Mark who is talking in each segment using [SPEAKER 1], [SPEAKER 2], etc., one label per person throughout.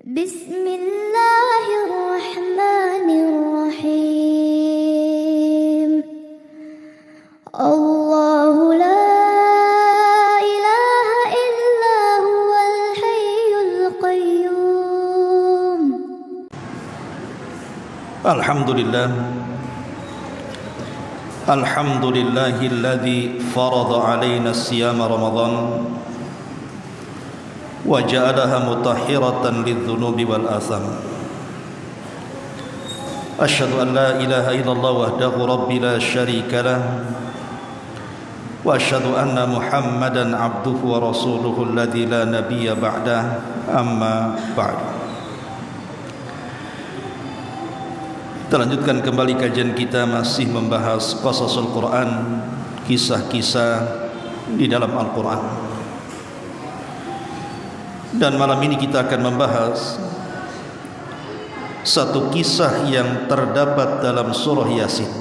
[SPEAKER 1] Bismillahirrahmanirrahim. Allahu la ilaha illa huwal hayyul qayyum.
[SPEAKER 2] Alhamdulillah. Alhamdulillahilladzi farada alaina siyama Ramadan wa ja'alaha mutahhiratan lidzunubi wal atham. Asyhadu an la ilaha illallah wahdahu rabbi la syarika lah wa asyhadu anna Muhammadan abduhu wa rasuluhu alladzi la nabiyya ba'dah, amma ba'd. Kita lanjutkan kembali kajian kita, masih membahas qasasul Quran, kisah-kisah di dalam Al-Quran. Dan malam ini kita akan membahas satu kisah yang terdapat dalam surah Yasin,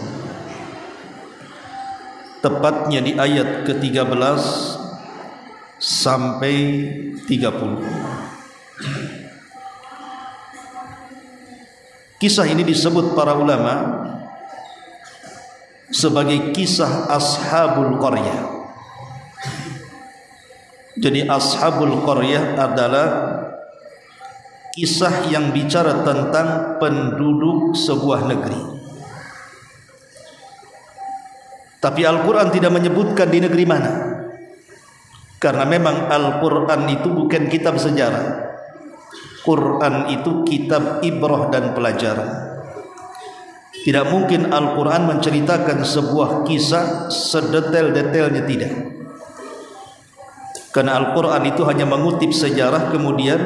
[SPEAKER 2] tepatnya di ayat ke-13 sampai 30. Kisah ini disebut para ulama sebagai kisah Ashabul Qaryah. Jadi Ashabul Qaryah adalah kisah yang bicara tentang penduduk sebuah negeri. Tapi Al-Quran tidak menyebutkan di negeri mana, karena memang Al-Quran itu bukan kitab sejarah. Quran itu kitab ibrah dan pelajaran. Tidak mungkin Al-Quran menceritakan sebuah kisah sedetail-detailnya, tidak. Karena Al-Quran itu hanya mengutip sejarah, kemudian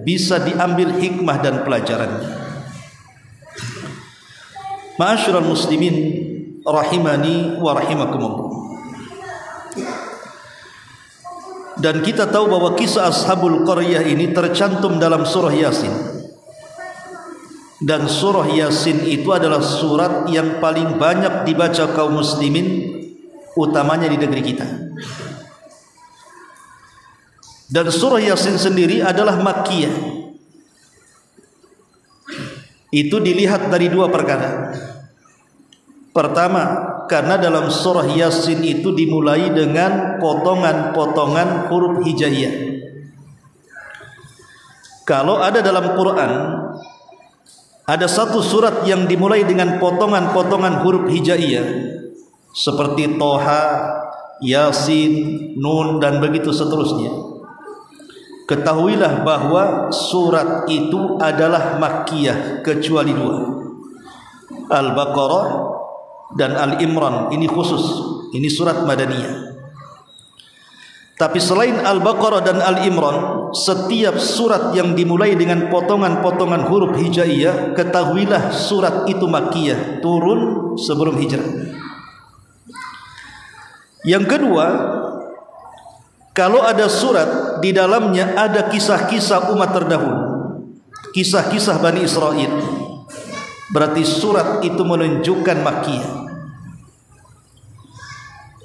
[SPEAKER 2] bisa diambil hikmah dan pelajarannya. Ma'asyiral muslimin rahimani wa rahimakumullah. Dan kita tahu bahwa kisah Ashabul Qaryah ini tercantum dalam surah Yasin. Dan surah Yasin itu adalah surat yang paling banyak dibaca kaum muslimin, utamanya di negeri kita. Dan surah Yasin sendiri adalah Makkiyah. Itu dilihat dari dua perkara. Pertama, karena dalam surah Yasin itu dimulai dengan potongan-potongan huruf hijaiyah. Kalau ada dalam Quran ada satu surat yang dimulai dengan potongan-potongan huruf hijaiyah seperti Toha, Yasin, Nun, dan begitu seterusnya, ketahuilah bahwa surat itu adalah Makkiyah, kecuali dua, Al-Baqarah dan Al-Imran. Ini khusus, ini surat Madaniyah. Tapi selain Al-Baqarah dan Al-Imran, setiap surat yang dimulai dengan potongan-potongan huruf hijaiyah, ketahuilah surat itu Makkiyah, turun sebelum hijrah. Yang kedua, kalau ada surat di dalamnya ada kisah-kisah umat terdahulu, kisah-kisah Bani Israel, berarti surat itu menunjukkan Makkiyah.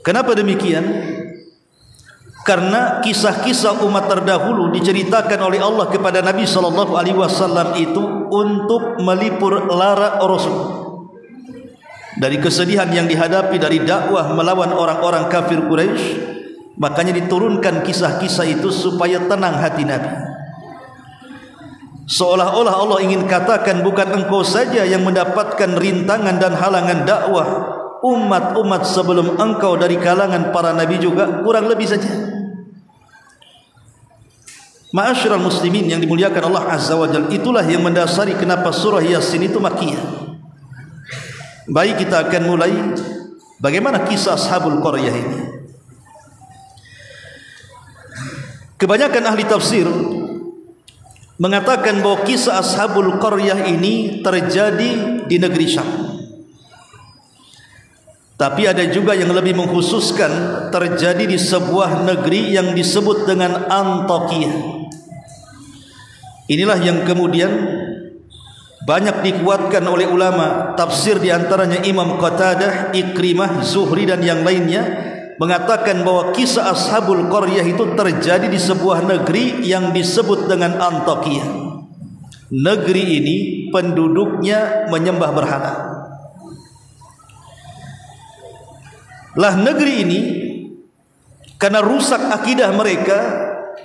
[SPEAKER 2] Kenapa demikian? Karena kisah-kisah umat terdahulu diceritakan oleh Allah kepada Nabi SAW itu untuk melipur lara Rasul dari kesedihan yang dihadapi dari dakwah melawan orang-orang kafir Quraisy. Makanya diturunkan kisah-kisah itu supaya tenang hati Nabi. Seolah-olah Allah ingin katakan, bukan engkau saja yang mendapatkan rintangan dan halangan dakwah, umat-umat sebelum engkau dari kalangan para nabi juga kurang lebih saja. Ma'asyiral muslimin yang dimuliakan Allah Azza wa Jalla, itulah yang mendasari kenapa surah Yasin itu Makkiyah. Baik, kita akan mulai bagaimana kisah Ashabul Qaryah ini. Kebanyakan ahli tafsir mengatakan bahwa kisah Ashabul Qaryah ini terjadi di negeri Syam. Tapi ada juga yang lebih mengkhususkan terjadi di sebuah negeri yang disebut dengan Antakiyah. Inilah yang kemudian banyak dikuatkan oleh ulama tafsir, diantaranya Imam Qatadah, Ikrimah, Zuhri, dan yang lainnya, mengatakan bahwa kisah Ashabul Qaryah itu terjadi di sebuah negeri yang disebut dengan Antakiyah. negeri ini penduduknya menyembah berhala. Lah negeri ini karena rusak akidah mereka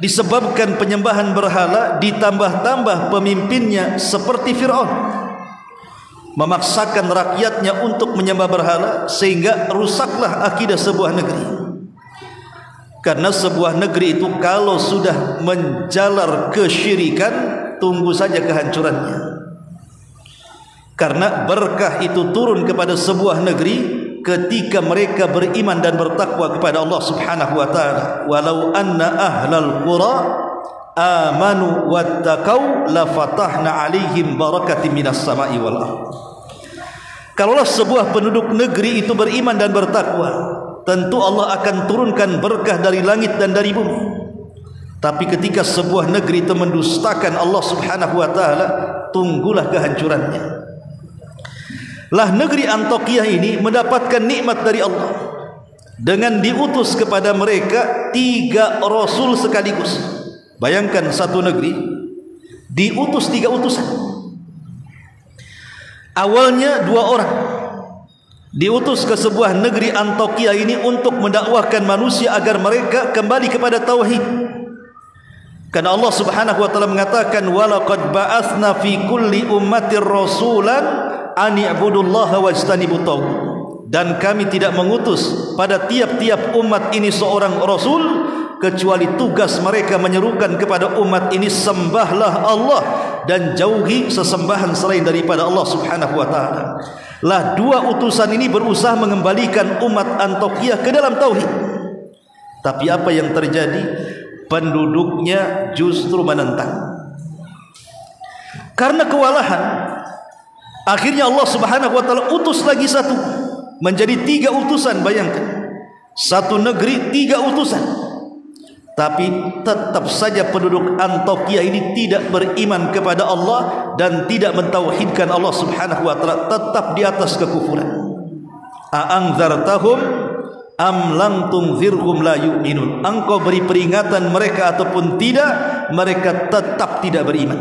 [SPEAKER 2] disebabkan penyembahan berhala, ditambah-tambah pemimpinnya seperti Fir'aun memaksakan rakyatnya untuk menyembah berhala, sehingga rusaklah akidah sebuah negeri. Karena sebuah negeri itu kalau sudah menjalar kesyirikan, tunggu saja kehancurannya. Karena berkah itu turun kepada sebuah negeri ketika mereka beriman dan bertakwa kepada Allah Subhanahu wa taala. Walau anna ahlal qura amanu wattaqau la fatahna alaihim barakatin minas sama'i wal ardh. Kalaulah sebuah penduduk negeri itu beriman dan bertakwa, tentu Allah akan turunkan berkah dari langit dan dari bumi. Tapi ketika sebuah negeri itu mendustakan Allah Subhanahu wa taala, tunggulah kehancurannya. Lah negeri Antokiah ini mendapatkan nikmat dari Allah dengan diutus kepada mereka 3 rasul sekaligus. Bayangkan satu negeri diutus 3 utusan. Awalnya 2 orang diutus ke sebuah negeri Antokiah ini untuk mendakwahkan manusia agar mereka kembali kepada tauhid. Karena Allah Subhanahu wa taala mengatakan, walaqad ba'atsna fi kulli ummatir rasulan an i'budullaha wajtanibut taghut. Dan kami tidak mengutus pada tiap-tiap umat ini seorang rasul kecuali tugas mereka menyerukan kepada umat ini, sembahlah Allah dan jauhi sesembahan selain daripada Allah Subhanahu wa taala. Lah 2 utusan ini berusaha mengembalikan umat Antokiah ke dalam tauhid. Tapi apa yang terjadi? Penduduknya justru menentang. Karena kewalahan, akhirnya Allah Subhanahu wa taala utus lagi satu, menjadi 3 utusan. Bayangkan, satu negeri 3 utusan. Tapi tetap saja penduduk Antokiah ini tidak beriman kepada Allah dan tidak mentauhidkan Allah Subhanahu wa taala, tetap di atas kekufuran. A'anzartahum am lam tunzirhum la yu'minun. Engkau beri peringatan mereka ataupun tidak, mereka tetap tidak beriman.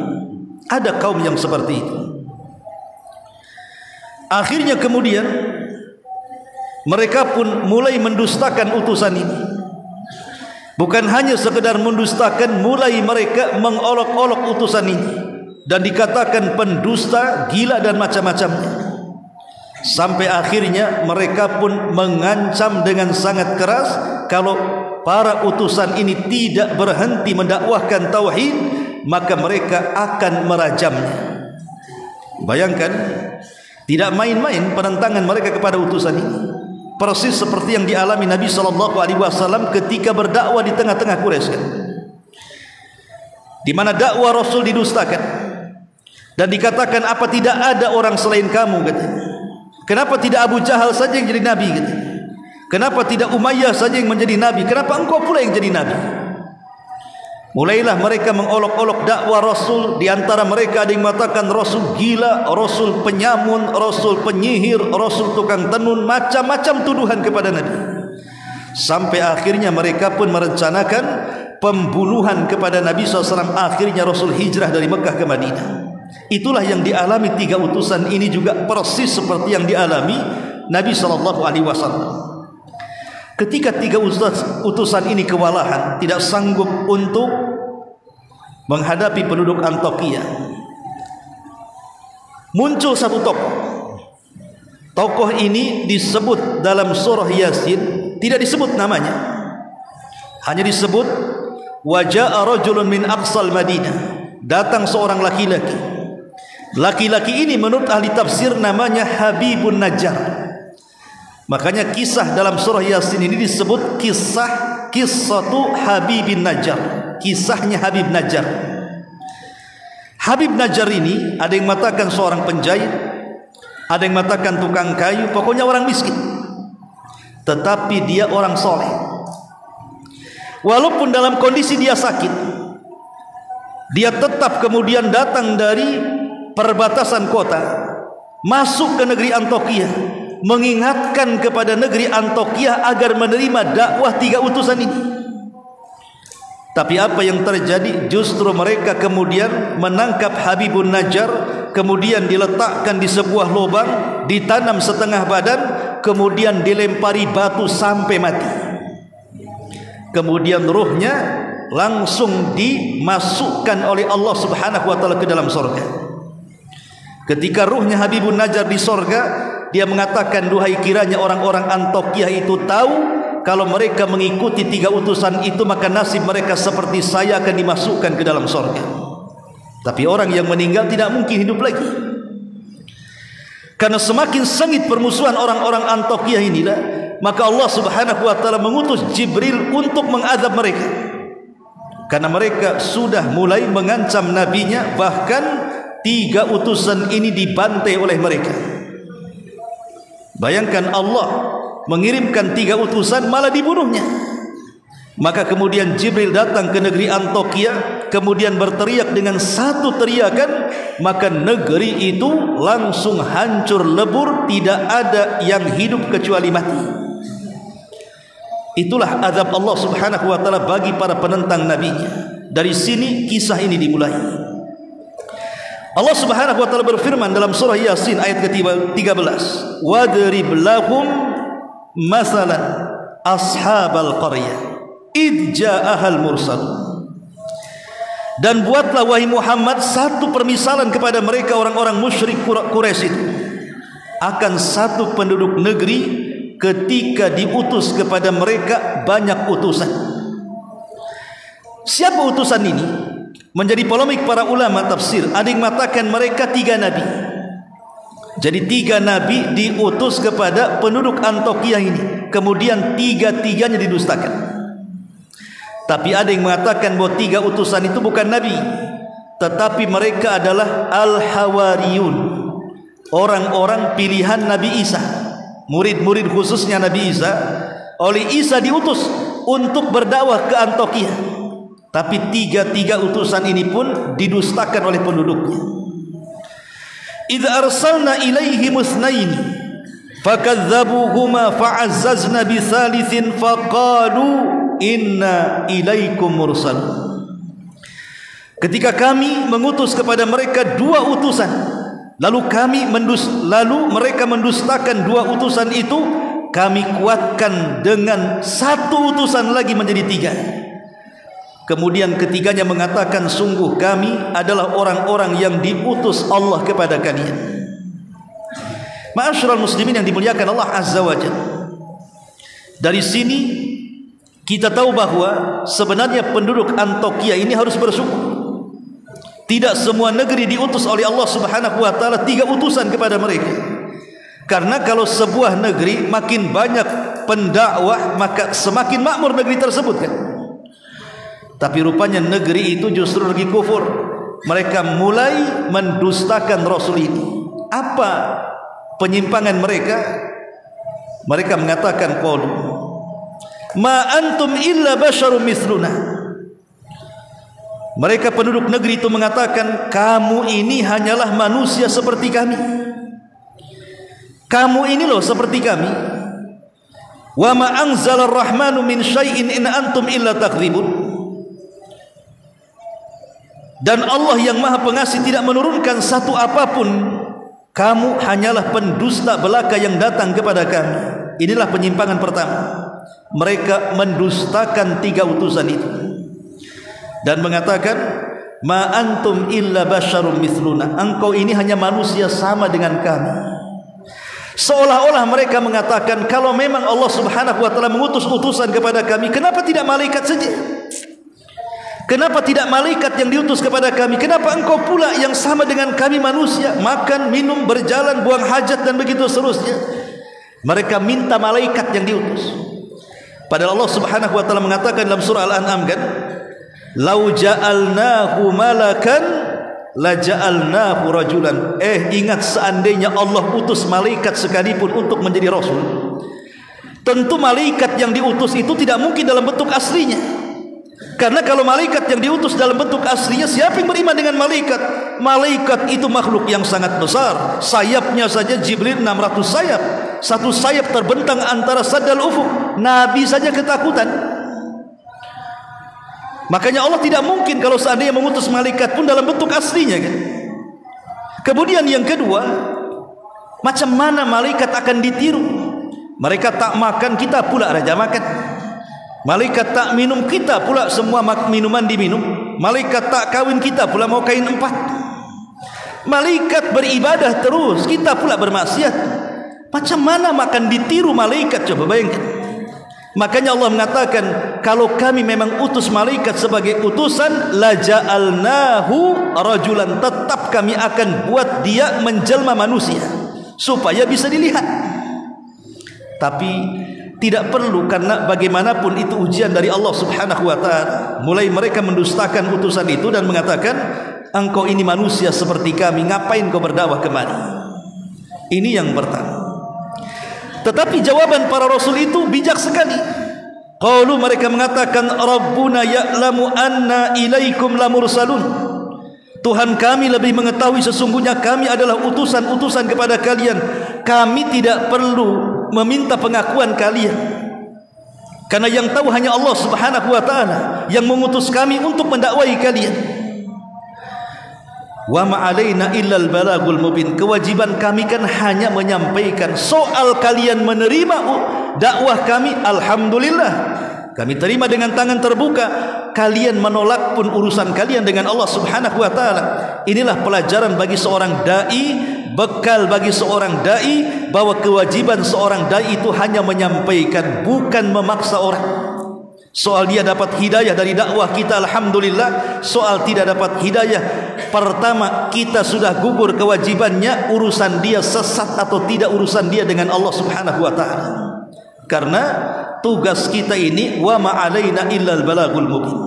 [SPEAKER 2] Ada kaum yang seperti itu. Akhirnya kemudian mereka pun mulai mendustakan utusan ini. Bukan hanya sekedar mendustakan, mulai mereka mengolok-olok utusan ini dan dikatakan pendusta, gila dan macam-macamnya. Sampai akhirnya mereka pun mengancam dengan sangat keras, kalau para utusan ini tidak berhenti mendakwahkan tauhid, maka mereka akan merajamnya. Bayangkan, tidak main-main penentangan mereka kepada utusan ini. Persis seperti yang dialami Nabi SAW ketika berdakwah di tengah-tengah Quraisy, kan? Di mana dakwah Rasul didustakan dan dikatakan, apa tidak ada orang selain kamu, katanya. Kenapa tidak Abu Jahal saja yang jadi nabi, gitu? Kenapa tidak Umayyah saja yang menjadi nabi? Kenapa engkau pula yang jadi nabi? Mulailah mereka mengolok-olok dakwah Rasul. Di antara mereka ada yang mengatakan Rasul gila, Rasul penyamun, Rasul penyihir, Rasul tukang tenun, macam-macam tuduhan kepada Nabi. Sampai akhirnya mereka pun merencanakan pembunuhan kepada Nabi SAW. Akhirnya Rasul hijrah dari Mekah ke Madinah. Itulah yang dialami 3 utusan ini, juga persis seperti yang dialami Nabi SAW. Ketika 3 utusan ini kewalahan, tidak sanggup untuk menghadapi penduduk Antokiah, muncul satu tokoh. Tokoh ini disebut dalam surah Yasin, tidak disebut namanya, hanya disebut waja'a rajulun min aqsal Madinah. Datang seorang laki-laki. Laki-laki ini menurut ahli tafsir namanya Habibun Najjar. Makanya kisah dalam surah Yasin ini disebut kisatu Habibin Najjar, kisahnya Habib Najjar. Habib Najjar ini ada yang mengatakan seorang penjahit, ada yang mengatakan tukang kayu, pokoknya orang miskin, tetapi dia orang soleh. Walaupun dalam kondisi dia sakit, dia tetap kemudian datang dari perbatasan kota masuk ke negeri Antokiah, mengingatkan kepada negeri Antokiah agar menerima dakwah 3 utusan ini. Tapi apa yang terjadi? Justru mereka kemudian menangkap Habibun Najjar, kemudian diletakkan di sebuah lubang, ditanam setengah badan, kemudian dilempari batu sampai mati. Kemudian ruhnya langsung dimasukkan oleh Allah Subhanahu wa taala ke dalam surga. Ketika ruhnya Habibun Najjar di surga, dia mengatakan, duhai kiranya orang-orang Antokiah itu tahu kalau mereka mengikuti 3 utusan itu, maka nasib mereka seperti saya akan dimasukkan ke dalam surga. Tapi orang yang meninggal tidak mungkin hidup lagi. Karena semakin sengit permusuhan orang-orang Antokiah inilah, maka Allah Subhanahu wa taala mengutus Jibril untuk mengadab mereka. Karena mereka sudah mulai mengancam nabinya, bahkan 3 utusan ini dibantai oleh mereka. Bayangkan Allah mengirimkan 3 utusan malah dibunuhnya. Maka kemudian Jibril datang ke negeri Antokia, kemudian berteriak dengan satu teriakan, maka negeri itu langsung hancur lebur, tidak ada yang hidup kecuali mati. Itulah azab Allah Subhanahu wa taala bagi para penentang nabinya. Dari sini kisah ini dimulai. Allah Subhanahu wa taala berfirman dalam surah Yasin ayat ke-13, wadrib lahum masalan ashabal qaryah id ja'ahal mursal. Dan buatlah wahai Muhammad satu permisalan kepada mereka orang-orang musyrik Quraisy itu akan satu penduduk negeri ketika diutus kepada mereka banyak utusan. Siapa utusan ini? Menjadi polemik para ulama tafsir. Ada yang mengatakan mereka 3 nabi. Jadi 3 nabi diutus kepada penduduk Antokiah ini, kemudian 3-3-nya didustakan. Tapi ada yang mengatakan bahwa 3 utusan itu bukan nabi, tetapi mereka adalah Al-Hawariyun, orang-orang pilihan Nabi Isa, murid-murid khususnya Nabi Isa. Oleh Isa diutus untuk berdakwah ke Antokiah, tapi 3 utusan ini pun didustakan oleh penduduknya. Idza arsalna ilaihim itsnain fakadzabuhuma fa'azzazna bisalitsin faqalu inna ilaikum mursal. Ketika kami mengutus kepada mereka 2 utusan, lalu mereka mendustakan 2 utusan itu, kami kuatkan dengan 1 utusan lagi menjadi 3. Kemudian ketiganya mengatakan, sungguh kami adalah orang-orang yang diutus Allah kepada kalian. Ma'asyiral muslimin yang dimuliakan Allah Azza wa Jalla, dari sini kita tahu bahwa sebenarnya penduduk Antokia ini harus bersyukur. Tidak semua negeri diutus oleh Allah Subhanahu wa taala 3 utusan kepada mereka. Karena kalau sebuah negeri makin banyak pendakwah, maka semakin makmur negeri tersebut kan. Tapi rupanya negeri itu justru lagi kufur. Mereka mulai mendustakan Rasul ini. Apa penyimpangan mereka? Mereka mengatakan, qalu ma antum illa basyarum mithluna. Mereka penduduk negeri itu mengatakan, kamu ini hanyalah manusia seperti kami. Kamu ini loh seperti kami. Wa ma anzalar rahmanu min syai'in in antum illa takdzibun. Dan Allah yang Maha Pengasih tidak menurunkan satu apapun, kamu hanyalah pendusta belaka yang datang kepada kami. Inilah penyimpangan pertama. Mereka mendustakan 3 utusan itu dan mengatakan, ma antum illa basyarum mithluna. Engkau ini hanya manusia sama dengan kami. Seolah-olah mereka mengatakan, kalau memang Allah Subhanahu wa taala mengutus utusan kepada kami, kenapa tidak malaikat saja? Kenapa tidak malaikat yang diutus kepada kami? Kenapa engkau pula yang sama dengan kami manusia, makan, minum, berjalan, buang hajat dan begitu seterusnya? Mereka minta malaikat yang diutus. Padahal Allah Subhanahu wa taala mengatakan dalam surah Al-An'am kan, lau ja'alnahu malakan la ja'alnahu rajulan. Ingat, seandainya Allah utus malaikat sekalipun untuk menjadi rasul, tentu malaikat yang diutus itu tidak mungkin dalam bentuk aslinya. Karena kalau malaikat yang diutus dalam bentuk aslinya, siapa yang beriman dengan malaikat? Malaikat itu makhluk yang sangat besar. Sayapnya saja Jibril 600 sayap. Satu sayap terbentang antara sad dan ufuk. Nabi saja ketakutan. Makanya Allah tidak mungkin kalau seandainya mengutus malaikat pun dalam bentuk aslinya kan. Kemudian yang kedua, macam mana malaikat akan ditiru? Malaikat tak makan, kita pula raja makan. Malaikat tak minum, kita pula semua minuman diminum. Malaikat tak kawin, kita pula mau kain 4. Malaikat beribadah terus, kita pula bermaksiat. Macam mana makan ditiru malaikat? Coba bayangkan. Makanya Allah mengatakan, kalau kami memang utus malaikat sebagai utusan, la ja'alnahu rajulan, tetap kami akan buat dia menjelma manusia supaya bisa dilihat. Tapi tidak perlu, karena bagaimanapun itu ujian dari Allah Subhanahu wa taala. Mulai mereka mendustakan utusan itu dan mengatakan, engkau ini manusia seperti kami, ngapain kau berdakwah kemari? Ini yang pertama. Tetapi jawaban para rasul itu bijak sekali. Qalu, mereka mengatakan, Rabbuna ya'lamu anna ilaikum lamursalun. Tuhan kami lebih mengetahui sesungguhnya kami adalah utusan-utusan kepada kalian. Kami tidak perlu meminta pengakuan kalian, karena yang tahu hanya Allah Subhanahu wa taala yang mengutus kami untuk mendakwai kalian. Wa ma'alaina illal balagul mubin. Kewajiban kami kan hanya menyampaikan. Soal kalian menerima dakwah kami, alhamdulillah, kami terima dengan tangan terbuka. Kalian menolak pun urusan kalian dengan Allah Subhanahu wa taala. Inilah pelajaran bagi seorang dai, bekal bagi seorang dai, bahwa kewajiban seorang dai itu hanya menyampaikan, bukan memaksa orang. Soal dia dapat hidayah dari dakwah kita, alhamdulillah. Soal tidak dapat hidayah, pertama kita sudah gugur kewajibannya. Urusan dia sesat atau tidak, urusan dia dengan Allah Subhanahu wa taala. Karena tugas kita ini, wa ma'alaina illal balagul mubin.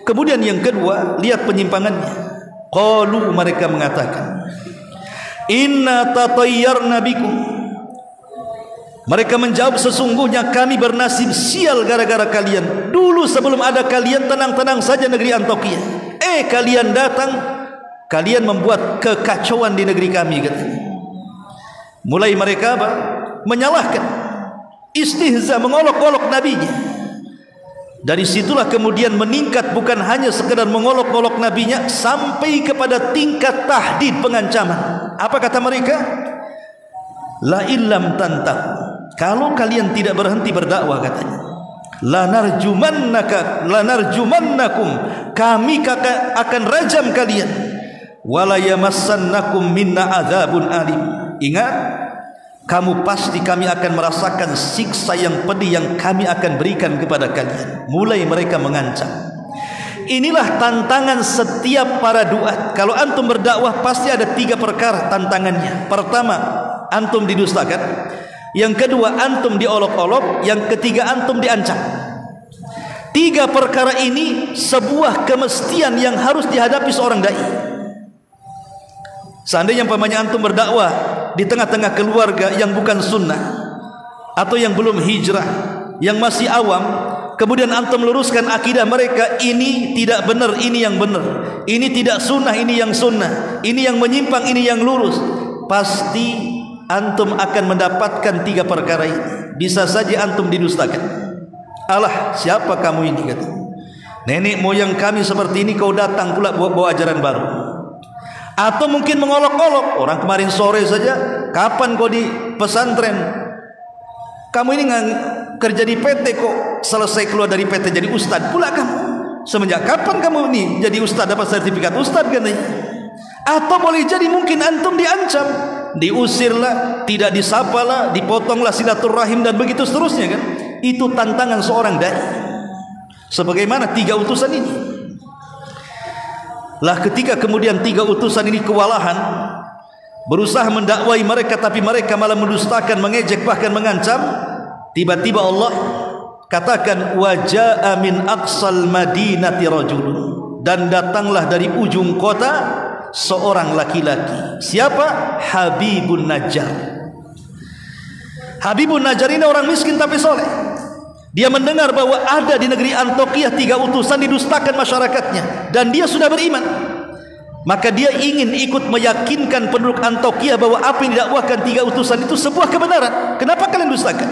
[SPEAKER 2] Kemudian yang kedua, lihat penyimpangannya. Qalu, mereka mengatakan, inna tatayyarna bikum. Mereka menjawab, sesungguhnya kami bernasib sial gara-gara kalian. Dulu sebelum ada kalian, tenang-tenang saja negeri Antokia. Kalian datang, kalian membuat kekacauan di negeri kami, katanya. Mulai mereka apa? Menyalahkan, istihza, mengolok-olok nabinya. Dari situlah kemudian meningkat, bukan hanya sekedar mengolok-olok nabinya, sampai kepada tingkat tahdid, pengancaman. Apa kata mereka? La illam tantah, kalau kalian tidak berhenti berdakwah, katanya, lanarjumannakum, kami akan rajam kalian, wala yamassannakum minna adzabun alim. Ingat, kamu pasti kami akan merasakan siksa yang pedih yang kami akan berikan kepada kalian. Mulai mereka mengancam. Inilah tantangan setiap para duat. Kalau antum berdakwah pasti ada 3 perkara tantangannya. Pertama, antum didustakan. Yang kedua, antum diolok-olok. Yang ketiga, antum diancam. 3 perkara ini sebuah kemestian yang harus dihadapi seorang dai. Seandainya umpamanya antum berdakwah di tengah-tengah keluarga yang bukan sunnah, atau yang belum hijrah, yang masih awam, kemudian antum meluruskan akidah mereka, ini tidak benar, ini yang benar, ini tidak sunnah, ini yang sunnah, ini yang menyimpang, ini yang lurus, pasti antum akan mendapatkan 3 perkara ini. Bisa saja antum didustakan. Alah, siapa kamu ini, kata, nenek moyang kami seperti ini, kau datang pula bawa ajaran baru. Atau mungkin mengolok-olok, orang kemarin sore saja, kapan kau di pesantren? Kamu ini kerja di PT, kok selesai keluar dari PT jadi ustad pula kamu? Semenjak kapan kamu ini jadi ustad, dapat sertifikat ustad, katanya? Atau boleh jadi mungkin antum diancam, diusirlah, tidak disapalah, dipotonglah silaturahim, dan begitu seterusnya, kan? Itu tantangan seorang dai. Sebagaimana 3 utusan ini. Lah ketika kemudian 3 utusan ini kewalahan, berusaha mendakwai mereka, tapi mereka malah mendustakan, mengejek, bahkan mengancam, tiba-tiba Allah katakan, wajaa min aqsal madinati rajulun, dan datanglah dari ujung kota seorang laki-laki. Siapa? Habibun Najjar. Habibun Najjar ini orang miskin tapi soleh. Dia mendengar bahwa ada di negeri Antokia 3 utusan, didustakan masyarakatnya, dan dia sudah beriman. Maka dia ingin ikut meyakinkan penduduk Antokia bahwa apa yang didakwahkan 3 utusan itu sebuah kebenaran. Kenapa kalian dustakan?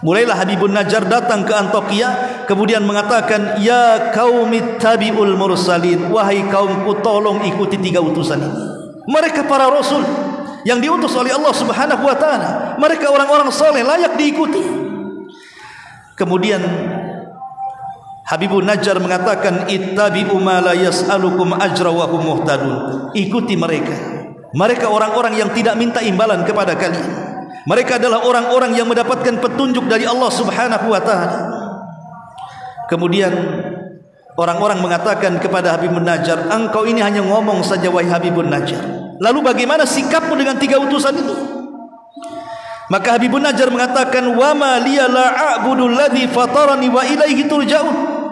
[SPEAKER 2] Mulailah Habibun Najjar datang ke Antakya, kemudian mengatakan, ya qaumi tabi'ul mursalin, wahai kaumku tolong ikuti 3 utusan ini. Mereka para rasul yang diutus oleh Allah Subhanahu wa taala, mereka orang-orang saleh layak diikuti. Kemudian Habibun Najjar mengatakan, ittabi'u ma la yas'alukum ajra wa hum muhtadun. Ikuti mereka. Mereka orang-orang yang tidak minta imbalan kepada kalian. Mereka adalah orang-orang yang mendapatkan petunjuk dari Allah Subhanahu wa taala. Kemudian orang-orang mengatakan kepada Habibun Najjar, engkau ini hanya ngomong saja wahai Habibun Najjar. Lalu bagaimana sikapmu dengan 3 utusan itu? Maka Habibun Najjar mengatakan, wa ma liya la a'budu alladhi fatarani wa ilaihi turja'un.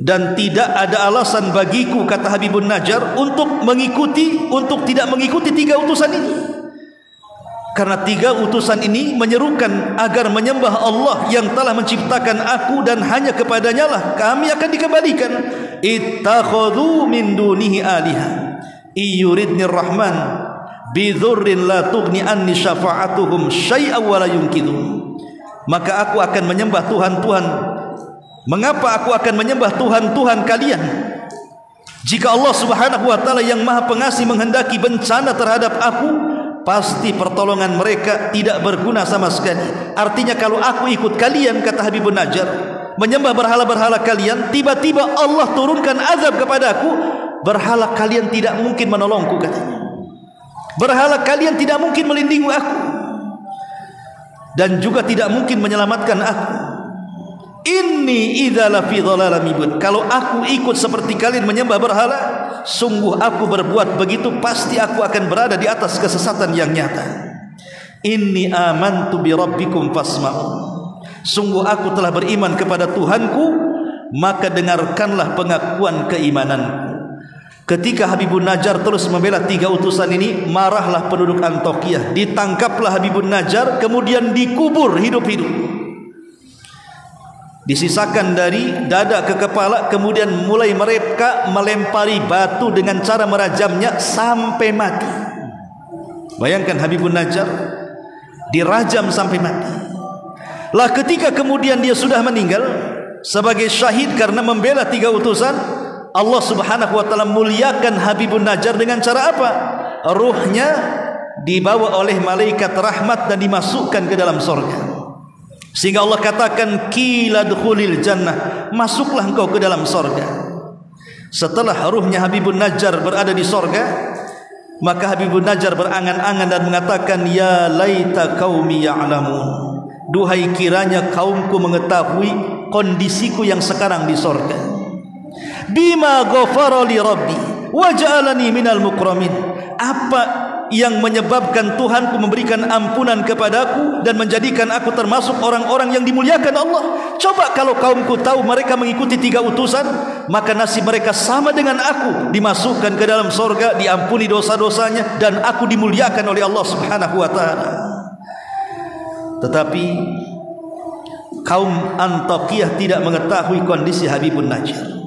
[SPEAKER 2] Dan tidak ada alasan bagiku, kata Habibun Najjar, untuk tidak mengikuti 3 utusan ini. Karena 3 utusan ini menyerukan agar menyembah Allah yang telah menciptakan aku, dan hanya kepadanya lah kami akan dikembalikan. Ittakhadhu min dunihi aliha iyuridnir rahman bidhurrin la tughni anni syafa'atuhum syai'an wa la yunqidhun. Maka aku akan menyembah Tuhan-Tuhan. Mengapa aku akan menyembah Tuhan-Tuhan kalian jika Allah Subhanahu wa taala yang Maha Pengasih menghendaki bencana terhadap aku? Pasti pertolongan mereka tidak berguna sama sekali. Artinya kalau aku ikut kalian, kata Habibun Najjar, menyembah berhala-berhala kalian, tiba-tiba Allah turunkan azab kepada aku, berhala kalian tidak mungkin menolongku, katanya. Berhala kalian tidak mungkin melindungi aku, dan juga tidak mungkin menyelamatkan aku. Inni idza la fi dhalalam mubin. Kalau aku ikut seperti kalian menyembah berhala, sungguh aku berbuat begitu pasti aku akan berada di atas kesesatan yang nyata. Inni amantu bi rabbikum fasma'un. Sungguh aku telah beriman kepada Tuhanku, maka dengarkanlah pengakuan keimananku. Ketika Habibun Najjar terus membela 3 utusan ini, marahlah penduduk Antakya. Ditangkaplah Habibun Najjar, kemudian dikubur hidup-hidup. Disisakan dari dada ke kepala, kemudian mulai mereka melempari batu dengan cara merajamnya sampai mati. Bayangkan Habibun Najjar dirajam sampai mati. Lah ketika kemudian dia sudah meninggal sebagai syahid karena membela 3 utusan, Allah Subhanahu wa taala muliakan Habibun Najjar dengan cara apa? Ruhnya dibawa oleh malaikat rahmat dan dimasukkan ke dalam surga. Sehingga Allah katakan, qila dkhulil jannah, masuklah engkau ke dalam surga. Setelah ruhnya Habibun Najjar berada di surga, maka Habibun Najjar berangan-angan dan mengatakan, ya laita qaumi ya'lamun. Duhai kiranya kaumku mengetahui kondisiku yang sekarang di surga. Bima ghafara li rabbi wa ja'alani minal mukramin. Apa yang menyebabkan Tuhanku memberikan ampunan kepadaku dan menjadikan aku termasuk orang-orang yang dimuliakan Allah. Coba kalau kaumku tahu mereka mengikuti 3 utusan, maka nasib mereka sama dengan aku, dimasukkan ke dalam surga, diampuni dosa-dosanya, dan aku dimuliakan oleh Allah Subhanahu wa taala. Tetapi kaum Antakya tidak mengetahui kondisi Habibun Najjar.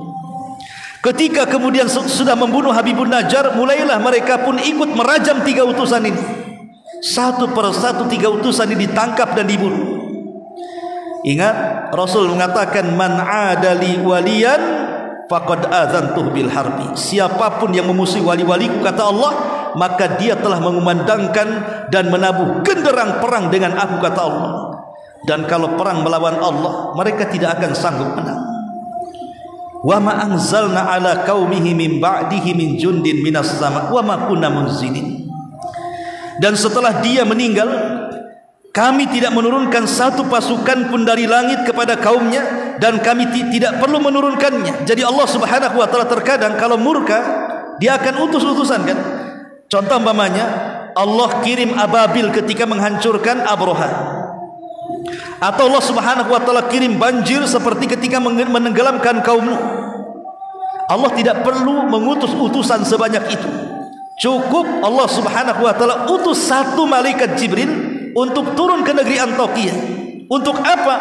[SPEAKER 2] Ketika kemudian sudah membunuh Habibun Najjar, mulailah mereka pun ikut merajam 3 utusan ini. Satu persatu 3 utusan ini ditangkap dan dibunuh. Ingat, Rasul mengatakan, man adali waliyan faqad adzantuh bil harbi. Siapapun yang memusuhi wali-waliku, kata Allah, maka dia telah mengumandangkan dan menabuh genderang perang dengan aku, kata Allah. Dan kalau perang melawan Allah, mereka tidak akan sanggup menang. Wa ma anzalna ala qaumihi min ba'dihi min jundin minas sama wa ma kunna munzilin. Dan setelah dia meninggal, kami tidak menurunkan satu pasukan pun dari langit kepada kaumnya, dan kami tidak perlu menurunkannya. Jadi Allah Subhanahu wa taala terkadang kalau murka, dia akan utus utusan, kan? Contoh umpamanya, Allah kirim ababil ketika menghancurkan Abraha. Atau Allah Subhanahu wa taala kirim banjir seperti ketika menenggelamkan kaum Nuh. Allah tidak perlu mengutus utusan sebanyak itu. Cukup Allah Subhanahu wa taala utus 1 malaikat Jibril untuk turun ke negeri Antakya. Untuk apa?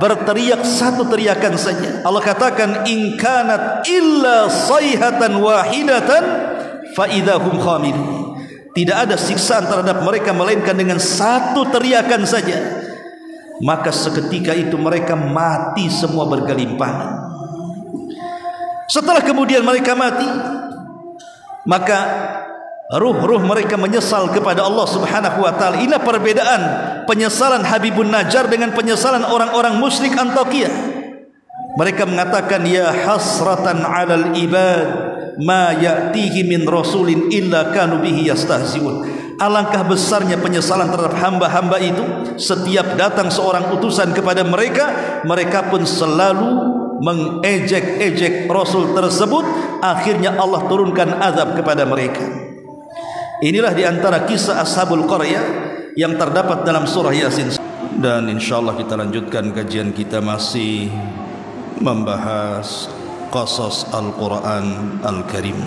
[SPEAKER 2] Berteriak 1 teriakan saja. Allah katakan, in kanat illa sayhatan wahidatan fa idahum khamidun. Tidak ada siksaan terhadap mereka melainkan dengan 1 teriakan saja. maka seketika itu mereka mati semua bergelimpangan. Setelah kemudian mereka mati, maka ruh-ruh mereka menyesal kepada Allah Subhanahu wa taala. Inilah perbedaan penyesalan Habibun Najjar dengan penyesalan orang-orang musyrik Antakya. Mereka mengatakan, ya hasratan 'alal ibad ma ya'tihi min rasulin illa kanu bihi yastahzi'un. Alangkah besarnya penyesalan terhadap hamba-hamba itu. Setiap datang seorang utusan kepada mereka, mereka pun selalu mengejek-ejek Rasul tersebut. Akhirnya Allah turunkan azab kepada mereka. Inilah diantara kisah Ashabul Qaryah yang terdapat dalam surah Yasin. Dan insyaAllah kita lanjutkan kajian kita masih membahas qasas Al-Quran Al-Karim.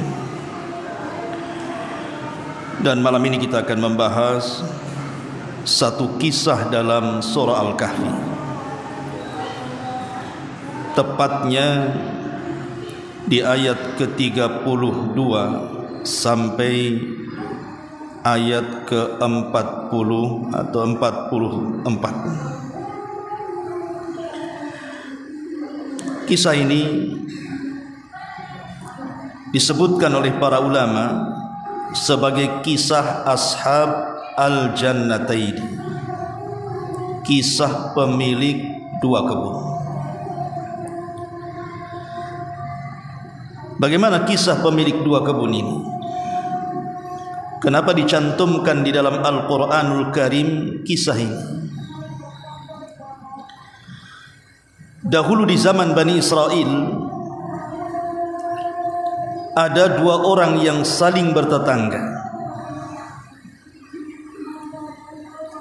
[SPEAKER 2] Dan malam ini kita akan membahas satu kisah dalam surah Al-Kahfi, tepatnya di ayat ke-32 sampai ayat ke-40 atau 44. Kisah ini disebutkan oleh para ulama sebagai kisah Ashab Al-Jannataini, kisah pemilik dua kebun. Bagaimana kisah pemilik dua kebun ini? Kenapa dicantumkan di dalam Al-Quranul Karim kisah ini? Dahulu di zaman Bani Israel, ada dua orang yang saling bertetangga.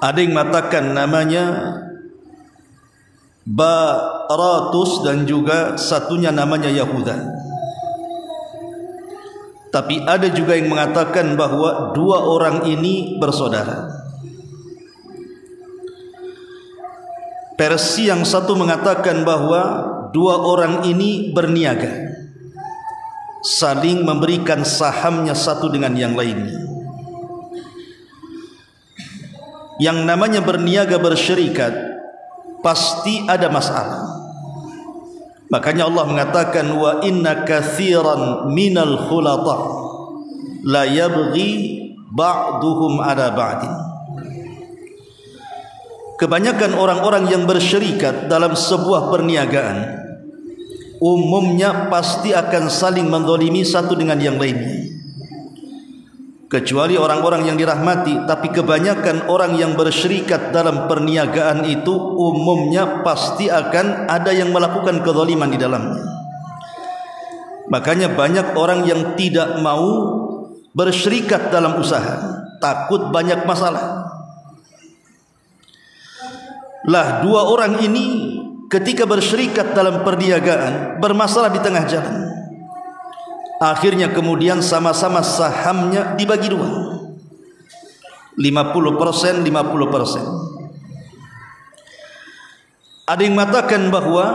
[SPEAKER 2] Ada yang mengatakan namanya Baratus dan juga satunya namanya Yahuda. Tapi ada juga yang mengatakan bahwa dua orang ini bersaudara. Versi yang satu mengatakan bahwa dua orang ini berniaga, saling memberikan sahamnya satu dengan yang lainnya. Yang namanya berniaga bersyirikat pasti ada masalah. Makanya Allah mengatakan, wa inna katsiran minal khulata la yabghi ba'duhum ala ba'din. Kebanyakan orang-orang yang bersyirikat dalam sebuah perniagaan umumnya pasti akan saling menzalimi satu dengan yang lainnya, kecuali orang-orang yang dirahmati. Tapi kebanyakan orang yang bersyirikat dalam perniagaan itu umumnya pasti akan ada yang melakukan kezaliman di dalamnya. Makanya banyak orang yang tidak mau bersyirikat dalam usaha, takut banyak masalah. Lah, dua orang ini ketika bersyirikat dalam perniagaan bermasalah di tengah jalan. Akhirnya kemudian sama-sama sahamnya dibagi dua, 50%, 50%. Ada yang mengatakan bahwa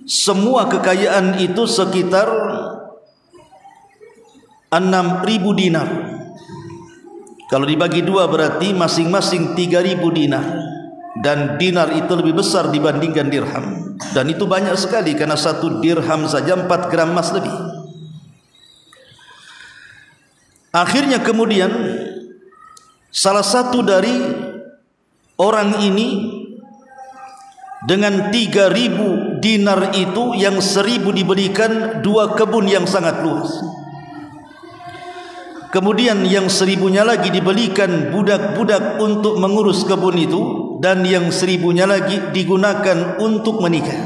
[SPEAKER 2] semua kekayaan itu sekitar 6.000 dinar. Kalau dibagi dua berarti masing-masing 3.000 dinar. Dan dinar itu lebih besar dibandingkan dirham. Dan itu banyak sekali, karena satu dirham saja 4 gram emas lebih. Akhirnya kemudian salah satu dari orang ini dengan 3.000 dinar itu, yang 1.000 diberikan dua kebun yang sangat luas. Kemudian yang 1.000-nya lagi dibelikan budak-budak untuk mengurus kebun itu, dan yang 1.000-nya lagi digunakan untuk menikah.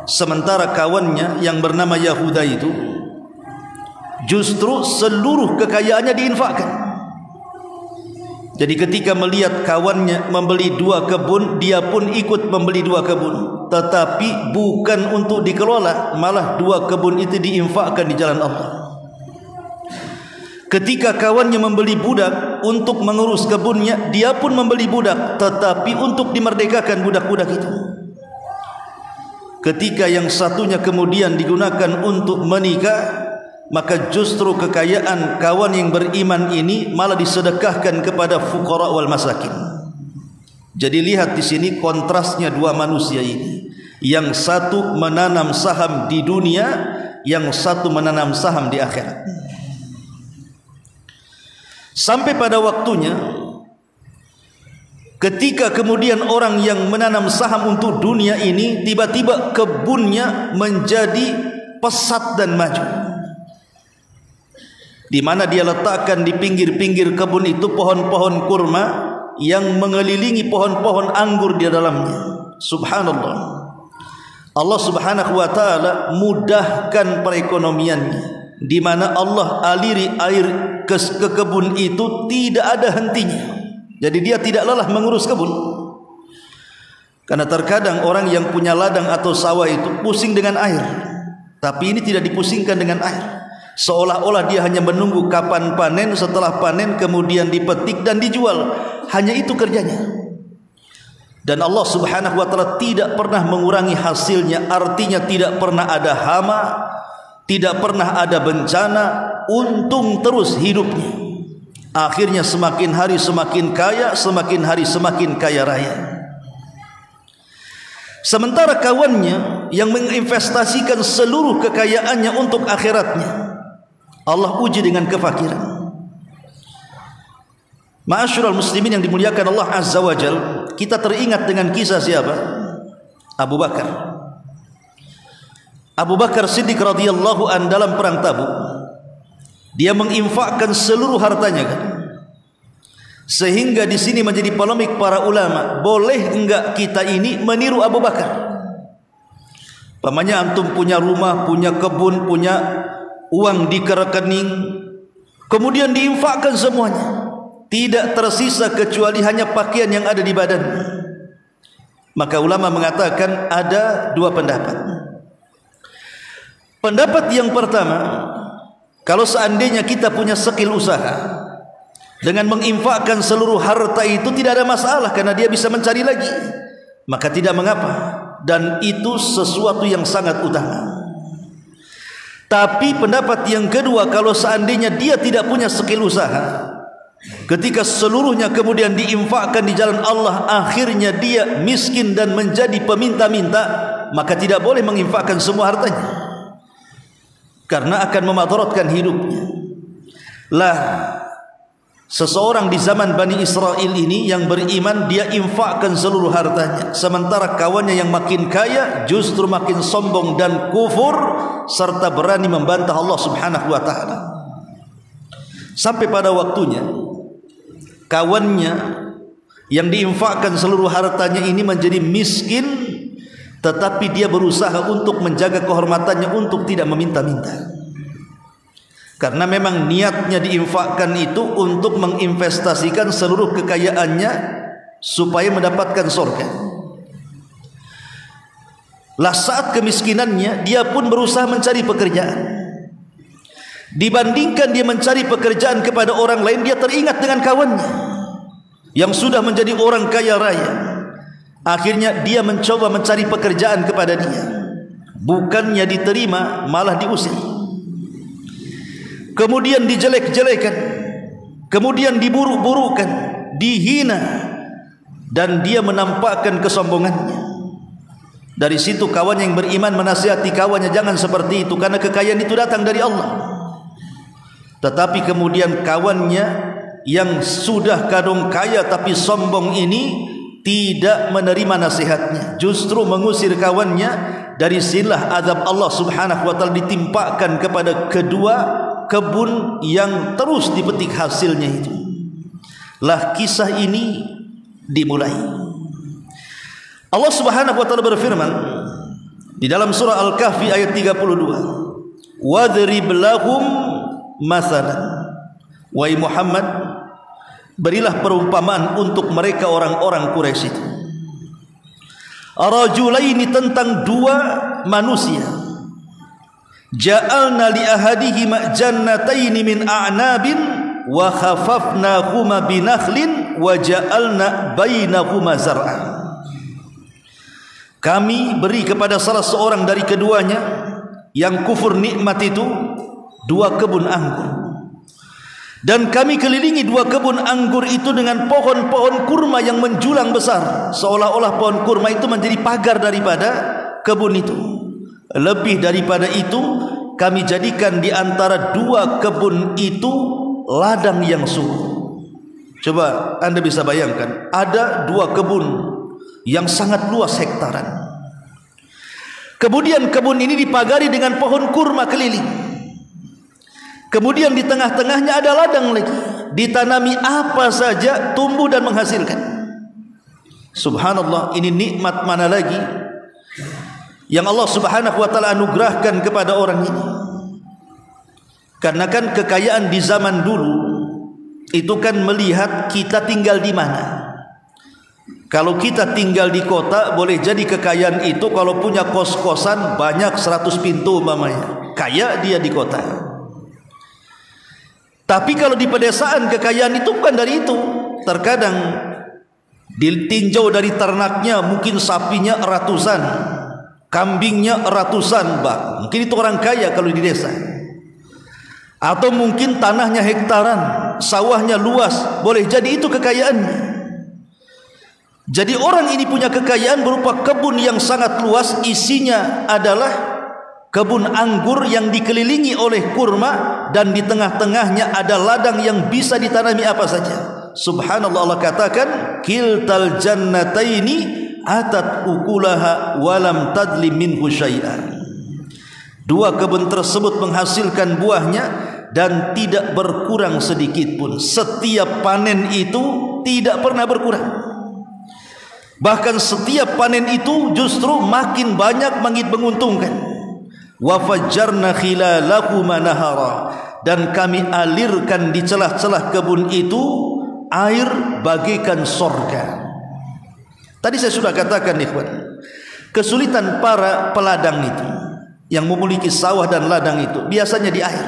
[SPEAKER 2] Sementara kawannya yang bernama Yahuda itu justru seluruh kekayaannya diinfakkan. Jadi ketika melihat kawannya membeli dua kebun, dia pun ikut membeli dua kebun, tetapi bukan untuk dikelola, malah dua kebun itu diinfakkan di jalan Allah. Ketika kawannya membeli budak untuk mengurus kebunnya, dia pun membeli budak, tetapi untuk dimerdekakan budak-budak itu. Ketika yang satunya kemudian digunakan untuk menikah, maka justru kekayaan kawan yang beriman ini malah disedekahkan kepada fuqara wal masakin. Jadi lihat di sini kontrasnya dua manusia ini. Yang satu menanam saham di dunia, yang satu menanam saham di akhirat. Sampai pada waktunya ketika kemudian orang yang menanam saham untuk dunia ini tiba-tiba kebunnya menjadi pesat dan maju, di mana dia letakkan di pinggir-pinggir kebun itu pohon-pohon kurma yang mengelilingi pohon-pohon anggur di dalamnya. Subhanallah, Allah subhanahu wa ta'ala mudahkan perekonomiannya, di mana Allah aliri air ke kebun itu tidak ada hentinya. Jadi dia tidak lelah mengurus kebun. Karena terkadang orang yang punya ladang atau sawah itu pusing dengan air, tapi ini tidak dipusingkan dengan air. Seolah-olah dia hanya menunggu kapan panen, setelah panen kemudian dipetik dan dijual. Hanya itu kerjanya. Dan Allah subhanahu wa ta'ala tidak pernah mengurangi hasilnya. Artinya tidak pernah ada hama, tidak pernah ada bencana. Untung terus hidupnya. Akhirnya semakin hari semakin kaya, semakin hari semakin kaya raya. Sementara kawannya yang menginvestasikan seluruh kekayaannya untuk akhiratnya, Allah uji dengan kefakiran. Ma'asyiral muslimin yang dimuliakan Allah azza wa jal, kita teringat dengan kisah siapa? Abu Bakar. Abu Bakar Siddiq radhiyallahu an dalam perang Tabuk, dia menginfakkan seluruh hartanya kan? Sehingga di sini menjadi polemik para ulama, boleh enggak kita ini meniru Abu Bakar? Pamannya antum punya rumah, punya kebun, punya uang di rekening, kemudian diinfakkan semuanya, tidak tersisa kecuali hanya pakaian yang ada di badan. Maka ulama mengatakan ada dua pendapat. Pendapat yang pertama, kalau seandainya kita punya skill usaha, dengan menginfakkan seluruh harta itu tidak ada masalah, karena dia bisa mencari lagi, maka tidak mengapa, dan itu sesuatu yang sangat utama. Tapi pendapat yang kedua, kalau seandainya dia tidak punya skill usaha, ketika seluruhnya kemudian diinfakkan di jalan Allah, akhirnya dia miskin dan menjadi peminta-minta, maka tidak boleh menginfakkan semua hartanya, karena akan memadaratkan hidupnya. Lah, seseorang di zaman Bani Israel ini yang beriman, dia infakkan seluruh hartanya, sementara kawannya yang makin kaya justru makin sombong dan kufur serta berani membantah Allah subhanahu wa ta'ala. Sampai pada waktunya kawannya yang diinfakkan seluruh hartanya ini menjadi miskin, tetapi dia berusaha untuk menjaga kehormatannya, untuk tidak meminta-minta. Karena memang niatnya diinfakkan itu untuk menginvestasikan seluruh kekayaannya supaya mendapatkan surga. Lah saat kemiskinannya, dia pun berusaha mencari pekerjaan. Dibandingkan dia mencari pekerjaan kepada orang lain, dia teringat dengan kawannya yang sudah menjadi orang kaya raya. Akhirnya dia mencoba mencari pekerjaan kepada dia. Bukannya diterima, malah diusir. Kemudian dijelek-jelekan, kemudian diburuk-burukan, dihina, dan dia menampakkan kesombongannya. Dari situ kawan yang beriman menasihati kawannya, jangan seperti itu, karena kekayaan itu datang dari Allah. Tetapi kemudian kawannya yang sudah kadung kaya tapi sombong ini tidak menerima nasihatnya, justru mengusir kawannya. Dari sinilah azab Allah subhanahu wa ta'ala ditimpakan kepada kedua kebun yang terus dipetik hasilnya itu. Lah kisah ini dimulai. Allah subhanahu wa ta'ala berfirman di dalam surah Al-Kahfi ayat 32, wadrib lahum mathalan, wahai Muhammad, berilah perumpamaan untuk mereka orang-orang Quraisy itu. Rajulaini, tentang dua manusia, ja'alna li ahadihima jannataini min a'nabin wa khafafnahuma binakhlin wa ja'alna bainahuma zar'an. Kami beri kepada salah seorang dari keduanya yang kufur nikmat itu 2 kebun anggur. Dan kami kelilingi 2 kebun anggur itu dengan pohon-pohon kurma yang menjulang besar, seolah-olah pohon kurma itu menjadi pagar daripada kebun itu. Lebih daripada itu, kami jadikan di antara 2 kebun itu ladang yang subur. Coba Anda bisa bayangkan, ada 2 kebun yang sangat luas hektaran. Kemudian kebun ini dipagari dengan pohon kurma keliling. Kemudian di tengah-tengahnya ada ladang lagi, ditanami apa saja tumbuh dan menghasilkan. Subhanallah, ini nikmat mana lagi yang Allah Subhanahu wa taala anugerahkan kepada orang ini. Karena kan kekayaan di zaman dulu itu kan melihat kita tinggal di mana. Kalau kita tinggal di kota, boleh jadi kekayaan itu kalau punya kos-kosan banyak 100 pintu umpamanya, kaya dia di kota. Tapi kalau di pedesaan kekayaan itu bukan dari itu. Terkadang ditinjau dari ternaknya, mungkin sapinya ratusan, kambingnya ratusan, bah. Mungkin itu orang kaya kalau di desa. Atau mungkin tanahnya hektaran, sawahnya luas, boleh jadi itu kekayaannya. Jadi orang ini punya kekayaan berupa kebun yang sangat luas, isinya adalah kebun anggur yang dikelilingi oleh kurma, dan di tengah-tengahnya ada ladang yang bisa ditanami apa saja. Subhanallah, Allah katakan kiltal jannataini atat ukulaha walam tadli minhu syai'an. 2 kebun tersebut menghasilkan buahnya dan tidak berkurang sedikit pun. Setiap panen itu tidak pernah berkurang. Bahkan setiap panen itu justru makin banyak, makin menguntungkan. Wa fajjarna khilalahuma nahara, dan kami alirkan di celah-celah kebun itu air bagaikan sorga. Tadi saya sudah katakan ikhwan, kesulitan para peladang itu yang memiliki sawah dan ladang itu biasanya di air.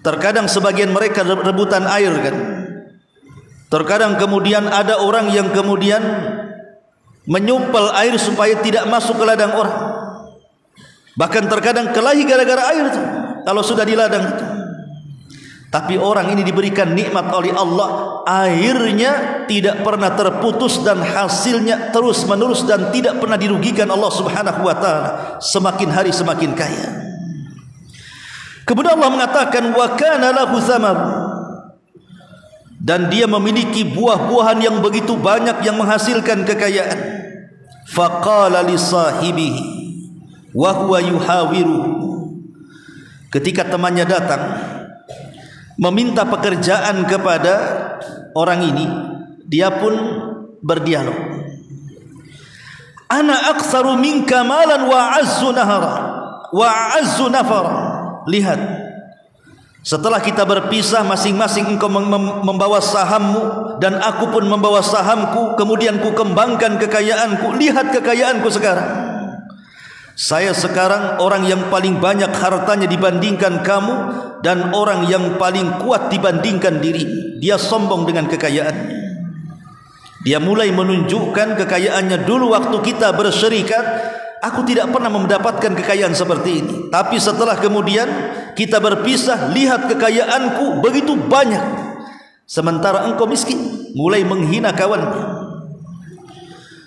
[SPEAKER 2] Terkadang sebagian mereka rebutan air kan. Terkadang kemudian ada orang yang kemudian menyumpel air supaya tidak masuk ke ladang orang. Bahkan terkadang kelahi gara-gara air itu kalau sudah di ladang itu. Tapi orang ini diberikan nikmat oleh Allah, airnya tidak pernah terputus dan hasilnya terus menerus dan tidak pernah dirugikan Allah Subhanahu wa taala. Semakin hari semakin kaya. Kemudian Allah mengatakan wa kana lahu thamar, dan dia memiliki buah-buahan yang begitu banyak yang menghasilkan kekayaan. Faqala li sahibihi wa huwa yuhawiru, ketika temannya datang meminta pekerjaan kepada orang ini, dia pun berdialog. Ana aktsaru minka malan wa azzu nahara wa azzu nafara. Lihat, setelah kita berpisah, masing-masing engkau membawa sahammu dan aku pun membawa sahamku, kemudian ku kembangkan kekayaanku. Lihat kekayaanku sekarang. Saya sekarang orang yang paling banyak hartanya dibandingkan kamu, dan orang yang paling kuat dibandingkan diri. Dia sombong dengan kekayaannya. Dia mulai menunjukkan kekayaannya. Dulu waktu kita berserikat, aku tidak pernah mendapatkan kekayaan seperti ini. Tapi setelah kemudian kita berpisah, lihat kekayaanku begitu banyak, sementara engkau miskin. Mulai menghina kawannya.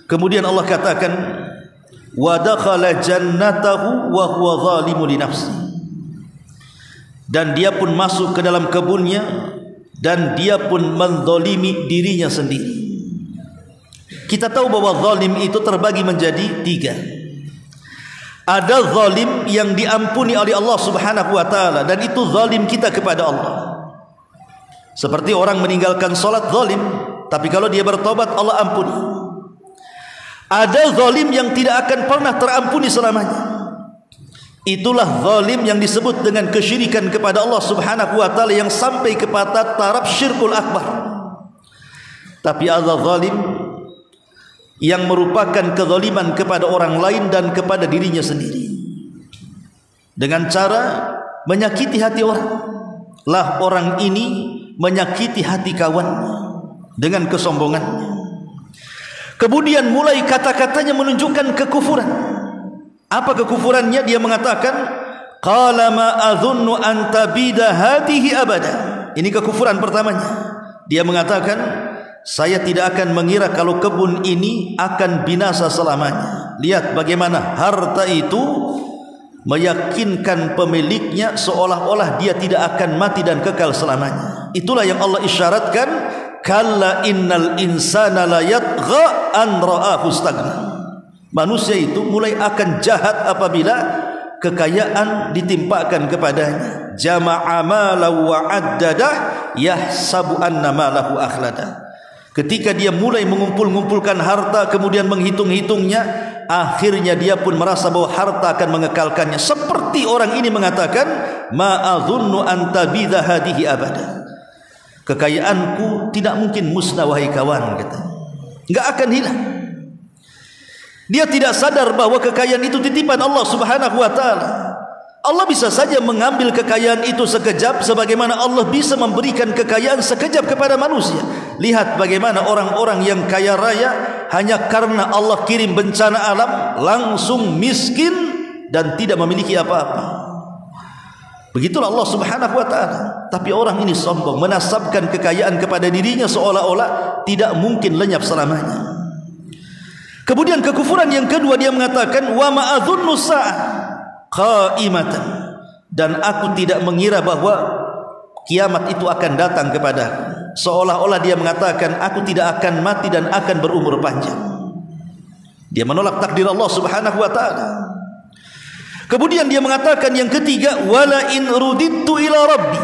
[SPEAKER 2] Kemudian Allah katakan wa dakhala jannatahu wa huwa zalimun li nafsi, dan dia pun masuk ke dalam kebunnya dan dia pun menzalimi dirinya sendiri. Kita tahu bahwa zalim itu terbagi menjadi 3. Ada zalim yang diampuni oleh Allah Subhanahu wa taala, dan itu zalim kita kepada Allah. Seperti orang meninggalkan salat, zalim, tapi kalau dia bertobat Allah ampuni. Ada zalim yang tidak akan pernah terampuni selamanya. Itulah zalim yang disebut dengan kesyirikan kepada Allah Subhanahu wa taala, yang sampai kepada taraf syirkul akbar. Tapi ada zalim yang merupakan kezaliman kepada orang lain dan kepada dirinya sendiri, dengan cara menyakiti hati orang. Lah orang ini menyakiti hati kawannya dengan kesombongannya. Kemudian mulai kata-katanya menunjukkan kekufuran. Apa kekufurannya? Dia mengatakan qala ma adhunnu an tabida hadhihi abada. Ini kekufuran pertamanya. Dia mengatakan, saya tidak akan mengira kalau kebun ini akan binasa selamanya. Lihat bagaimana harta itu meyakinkan pemiliknya seolah-olah dia tidak akan mati dan kekal selamanya. Itulah yang Allah isyaratkan, kalla innal insana la yatgha an ra'ahu istaghna. Manusia itu mulai akan jahat apabila kekayaan ditimpakan kepadanya. Jama'a malahu wa addada yahsabu anna malahu akhlada. Ketika dia mulai mengumpul-ngumpulkan harta kemudian menghitung-hitungnya, akhirnya dia pun merasa bahwa harta akan mengekalkannya. Seperti orang ini mengatakan, ma adhunnu an tabida hadhihi abada. Kekayaanku tidak mungkin musnah wahai kawan, kata. Enggak akan hilang. Dia tidak sadar bahwa kekayaan itu titipan Allah Subhanahu wa taala. Allah bisa saja mengambil kekayaan itu sekejap, sebagaimana Allah bisa memberikan kekayaan sekejap kepada manusia. Lihat bagaimana orang-orang yang kaya raya hanya karena Allah kirim bencana alam langsung miskin dan tidak memiliki apa-apa. Begitulah Allah Subhanahu wa taala. Tapi orang ini sombong, menasabkan kekayaan kepada dirinya seolah-olah tidak mungkin lenyap selamanya. Kemudian kekufuran yang kedua, dia mengatakan wa ma adzunnu sa'ah qaimatan, dan aku tidak mengira bahwa kiamat itu akan datang kepadaku. Seolah-olah dia mengatakan aku tidak akan mati dan akan berumur panjang. Dia menolak takdir Allah Subhanahu wa taala. Kemudian dia mengatakan yang ketiga, wala in rudittu ila rabbi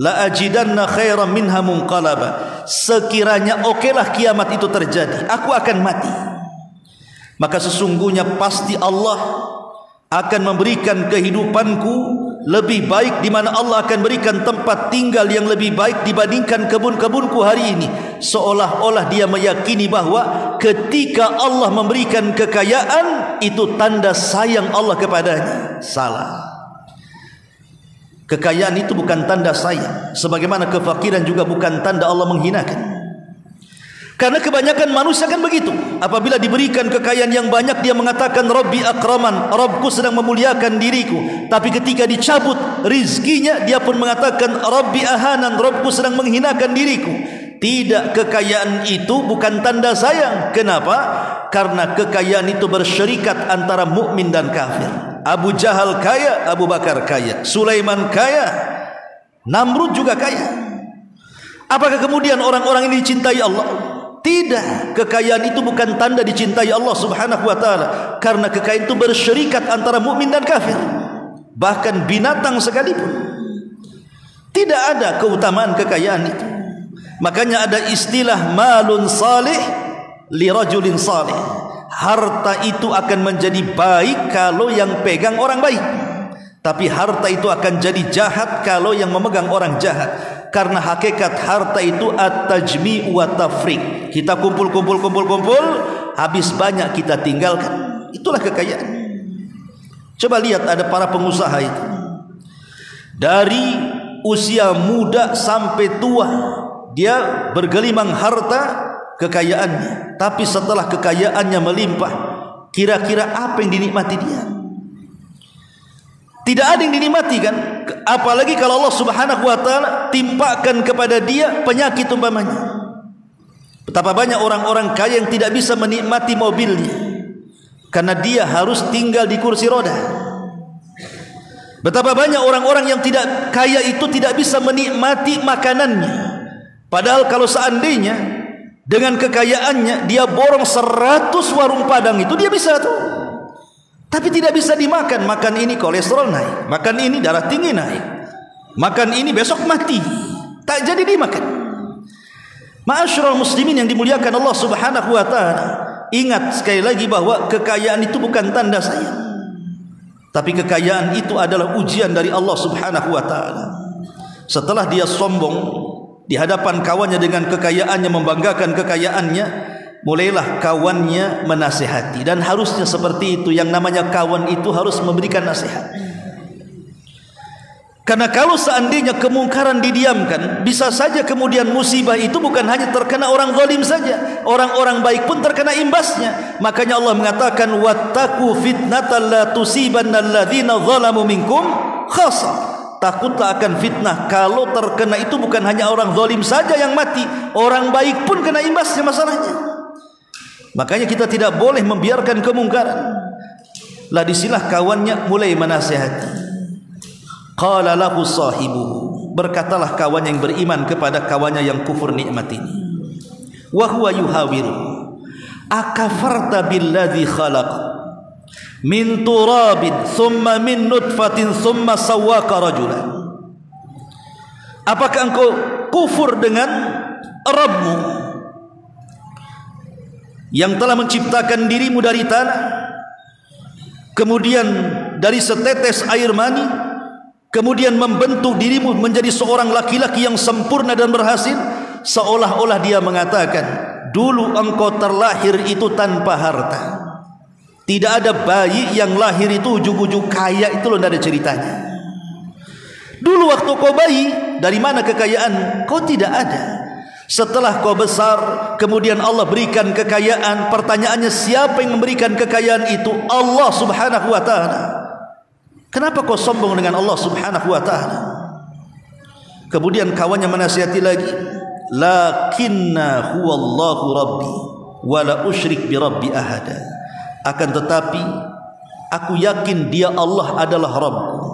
[SPEAKER 2] la ajidanna khairan minha munqalaba. Sekiranya okelah kiamat itu terjadi, aku akan mati, maka sesungguhnya pasti Allah akan memberikan kehidupanku lebih baik, di mana Allah akan berikan tempat tinggal yang lebih baik dibandingkan kebun-kebunku hari ini. Seolah-olah dia meyakini bahwa ketika Allah memberikan kekayaan itu tanda sayang Allah kepadanya. Salah. Kekayaan itu bukan tanda sayang, sebagaimana kefakiran juga bukan tanda Allah menghinakan. Karena kebanyakan manusia kan begitu. Apabila diberikan kekayaan yang banyak, dia mengatakan Rabbi akraman, Rabbku sedang memuliakan diriku. Tapi ketika dicabut rizkinya, dia pun mengatakan Rabbi ahanan, Rabbku sedang menghinakan diriku. Tidak, kekayaan itu bukan tanda sayang. Kenapa? Karena kekayaan itu bersyarikat antara mukmin dan kafir. Abu Jahal kaya, Abu Bakar kaya, Sulaiman kaya, Namrud juga kaya. Apakah kemudian orang-orang ini dicintai Allah? Tidak, kekayaan itu bukan tanda dicintai Allah Subhanahu wa taala, karena kekayaan itu bersyarikat antara mukmin dan kafir. Bahkan binatang sekalipun tidak ada keutamaan kekayaan itu. Makanya ada istilah malun salih li rajulin salih. Harta itu akan menjadi baik kalau yang pegang orang baik, tapi harta itu akan jadi jahat kalau yang memegang orang jahat. Karena hakikat harta itu at-tajmi' wa tafriq. Kita kumpul, habis banyak kita tinggalkan. Itulah kekayaan. Coba lihat, ada para pengusaha itu, dari usia muda sampai tua dia bergelimang harta kekayaannya. Tapi setelah kekayaannya melimpah, kira-kira apa yang dinikmati dia? Tidak ada yang dinikmati, kan? Apalagi kalau Allah Subhanahu wa taala timpakan kepada dia penyakit umpamanya. Betapa banyak orang-orang kaya yang tidak bisa menikmati mobilnya karena dia harus tinggal di kursi roda. Betapa banyak orang-orang yang tidak kaya itu tidak bisa menikmati makanannya. Padahal kalau seandainya dengan kekayaannya dia borong 100 warung Padang, itu dia bisa tuh. Tapi tidak bisa dimakan. Makan ini kolesterol naik, makan ini darah tinggi naik, makan ini besok mati, tak jadi dimakan. Ma'asyiral muslimin yang dimuliakan Allah Subhanahu wa taala, ingat sekali lagi bahwa kekayaan itu bukan tanda sayang, tapi kekayaan itu adalah ujian dari Allah Subhanahu wa taala. Setelah dia sombong di hadapan kawannya dengan kekayaannya, membanggakan kekayaannya, mulailah kawannya menasihati. Dan harusnya seperti itu, yang namanya kawan itu harus memberikan nasihat. Karena kalau seandainya kemungkaran didiamkan, bisa saja kemudian musibah itu bukan hanya terkena orang zalim saja, orang-orang baik pun terkena imbasnya. Makanya Allah mengatakan wattaqu fitnatan la tusibanna alladzina zalamu minkum khassa. Takutlah akan fitnah kalau terkena itu bukan hanya orang zalim saja yang mati, orang baik pun kena imbasnya masalahnya. Makanya kita tidak boleh membiarkan kemungkaran. Lah disilah kawannya mulai menasihati. Qala lahu sahibuhu, berkatalah kawan yang beriman kepada kawannya yang kufur nikmat ini. Wa huwa yuhawiru, akafarta billadzi khalaq min turabin thumma min nutfatin thumma sawwaka rajulan. Apakah engkau kufur dengan Rabbmu yang telah menciptakan dirimu dari tanah, kemudian dari setetes air mani, kemudian membentuk dirimu menjadi seorang laki-laki yang sempurna dan berhasil? Seolah-olah dia mengatakan, dulu engkau terlahir itu tanpa harta. Tidak ada bayi yang lahir itu ujug-ujug kaya, itu loh, tidak ada ceritanya. Dulu waktu kau bayi, dari mana kekayaan? Kau tidak ada. Setelah kau besar, kemudian Allah berikan kekayaan. Pertanyaannya, siapa yang memberikan kekayaan itu? Allah subhanahu wa ta'ala. Kenapa kau sombong dengan Allah subhanahu wa ta'ala? Kemudian kawannya menasihati lagi, lakinna huwallahu rabbi wa la usyrik bi rabbi ahada. Akan tetapi aku yakin dia Allah adalah Rabbku,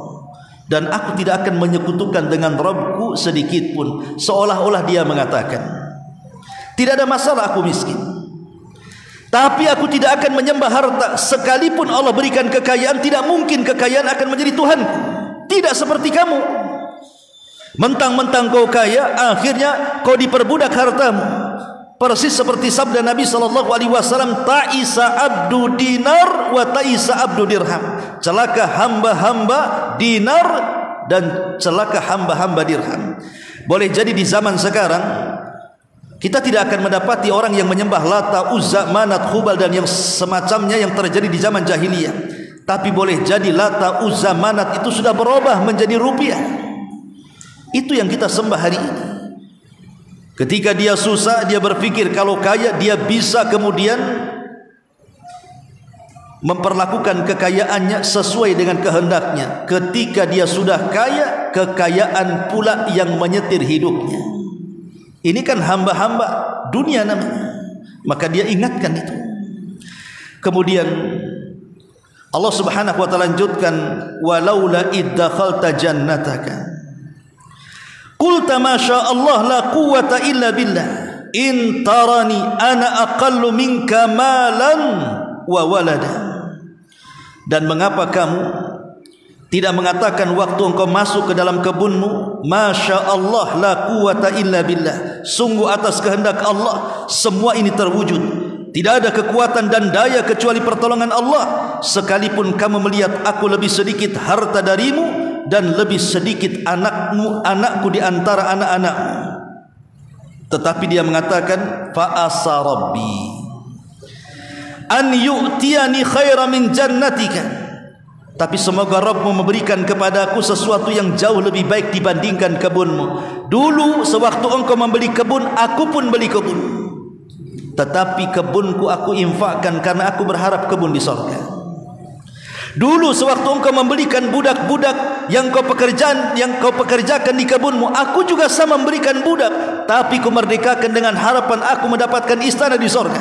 [SPEAKER 2] dan aku tidak akan menyekutukan dengan Rabbku sedikit pun. Seolah-olah dia mengatakan, tidak ada masalah aku miskin, tapi aku tidak akan menyembah harta. Sekalipun Allah berikan kekayaan, tidak mungkin kekayaan akan menjadi Tuhanku. Tidak seperti kamu, mentang-mentang kau kaya, akhirnya kau diperbudak hartamu. Persis seperti sabda Nabi SAW, ta'isa abdu dinar wa ta'isa abdu dirham. Celaka hamba-hamba dinar dan celaka hamba-hamba dirham. Boleh jadi di zaman sekarang kita tidak akan mendapati orang yang menyembah Lata, Uzza, Manat, Hubal dan yang semacamnya yang terjadi di zaman jahiliyah. Tapi boleh jadi Lata, Uzza, Manat itu sudah berubah menjadi rupiah. Itu yang kita sembah hari ini. Ketika dia susah, dia berpikir kalau kaya dia bisa kemudian memperlakukan kekayaannya sesuai dengan kehendaknya. Ketika dia sudah kaya, kekayaan pula yang menyetir hidupnya. Ini kan hamba-hamba dunia namanya. Maka dia ingatkan itu. Kemudian Allah subhanahu wa ta'ala lanjutkan, walaula iddakhalta jannataka qulta ma syaa Allah la quwwata illa billah in tarani ana aqallu minka malan wa walada. Dan mengapa kamu tidak mengatakan waktu engkau masuk ke dalam kebunmu, masya Allah la quwwata illa billah, sungguh atas kehendak Allah semua ini terwujud, tidak ada kekuatan dan daya kecuali pertolongan Allah. Sekalipun kamu melihat aku lebih sedikit harta darimu dan lebih sedikit anakku di antara anak-anakmu, tetapi dia mengatakan fa asa rabbi an yu'tiyani khairan min jannatika, tapi semoga Rabbmu memberikan kepadaku sesuatu yang jauh lebih baik dibandingkan kebunmu. Dulu sewaktu engkau membeli kebun, aku pun beli kebun, tetapi kebunku aku infakkan karena aku berharap kebun di surga. Dulu sewaktu engkau memberikan budak-budak yang kau pekerjakan di kebunmu, aku juga sama memberikan budak, tapi ku merdekakan dengan harapan aku mendapatkan istana di surga.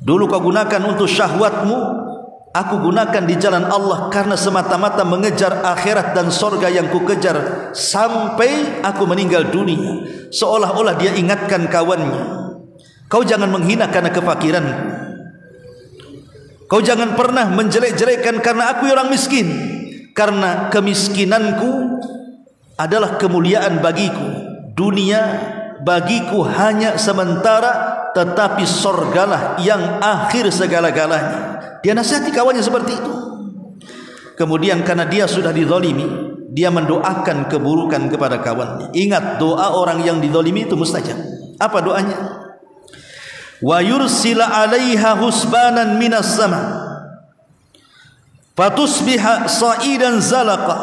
[SPEAKER 2] Dulu kau gunakan untuk syahwatmu, aku gunakan di jalan Allah karena semata-mata mengejar akhirat dan surga yang ku kejar sampai aku meninggal dunia. Seolah-olah dia ingatkan kawannya, kau jangan menghina karena kefakiranku. Kau jangan pernah menjelek-jelekkan karena aku orang miskin, karena kemiskinanku adalah kemuliaan bagiku. Dunia bagiku hanya sementara, tetapi surgalah yang akhir segala-galanya. Dia nasihati kawannya seperti itu. Kemudian karena dia sudah dizalimi, dia mendoakan keburukan kepada kawannya. Ingat, doa orang yang dizalimi itu mustajab. Apa doanya? Wa yursila 'alaiha husbanan minas sama fatusbiha sa'idan zalaqa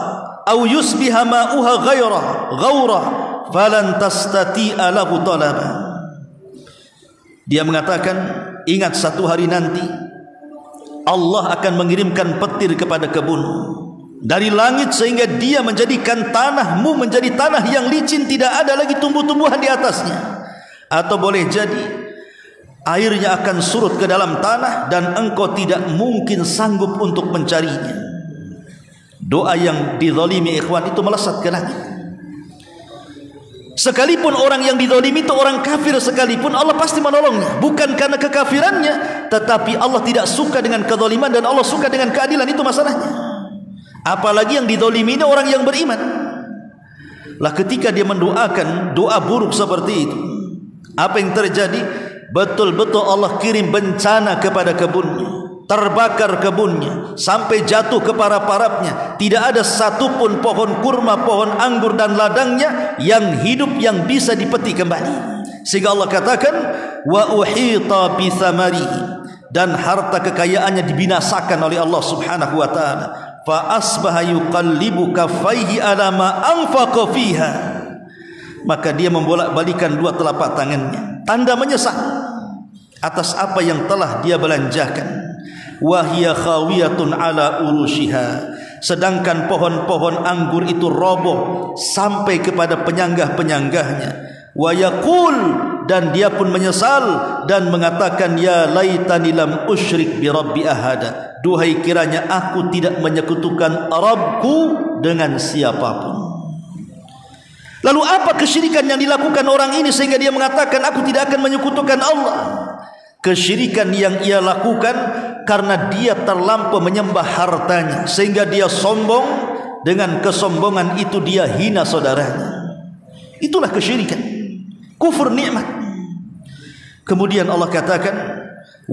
[SPEAKER 2] aw yusbiha ma'uha ghaura falan tastati'a lahu talaba. Dia mengatakan, ingat satu hari nanti Allah akan mengirimkan petir kepada kebun dari langit sehingga dia menjadikan tanahmu menjadi tanah yang licin, tidak ada lagi tumbuh-tumbuhan di atasnya. Atau boleh jadi airnya akan surut ke dalam tanah dan engkau tidak mungkin sanggup untuk mencarinya. Doa yang dizalimi ikhwan itu melesat ke langit. Sekalipun orang yang dizalimi itu orang kafir sekalipun, Allah pasti menolongnya. Bukan karena kekafirannya, tetapi Allah tidak suka dengan kezaliman dan Allah suka dengan keadilan. Itu masalahnya. Apalagi yang dizalimi ini orang yang beriman. Lah ketika dia mendoakan doa buruk seperti itu, apa yang terjadi? Betul-betul Allah kirim bencana kepada kebunnya. Terbakar kebunnya sampai jatuh ke para-parapnya. Tidak ada satupun pohon kurma, pohon anggur dan ladangnya yang hidup, yang bisa dipetik kembali. Sehingga Allah katakan, wa uhita bi thamarihi, dan harta kekayaannya dibinasakan oleh Allah Subhanahu wa taala. Fa asbaha yuqallibu kaffaihi ala ma anfaqa fiha, maka dia membolak-balikan dua telapak tangannya, tanda menyesal atas apa yang telah dia belanjakan. Wahia khawiyatun ala urushiha, sedangkan pohon-pohon anggur itu roboh sampai kepada penyanggah-penyanggahnya. Wa yaqul, dan dia pun menyesal dan mengatakan, ya laitani lam usyrik bi rabbi ahada, duhai kiranya aku tidak menyekutukan Rabbku dengan siapapun. Lalu apa kesyirikan yang dilakukan orang ini sehingga dia mengatakan aku tidak akan menyekutukan Allah? Kesyirikan yang ia lakukan karena dia terlampau menyembah hartanya sehingga dia sombong, dengan kesombongan itu dia hina saudaranya. Itulah kesyirikan, kufur nikmat. Kemudian Allah katakan,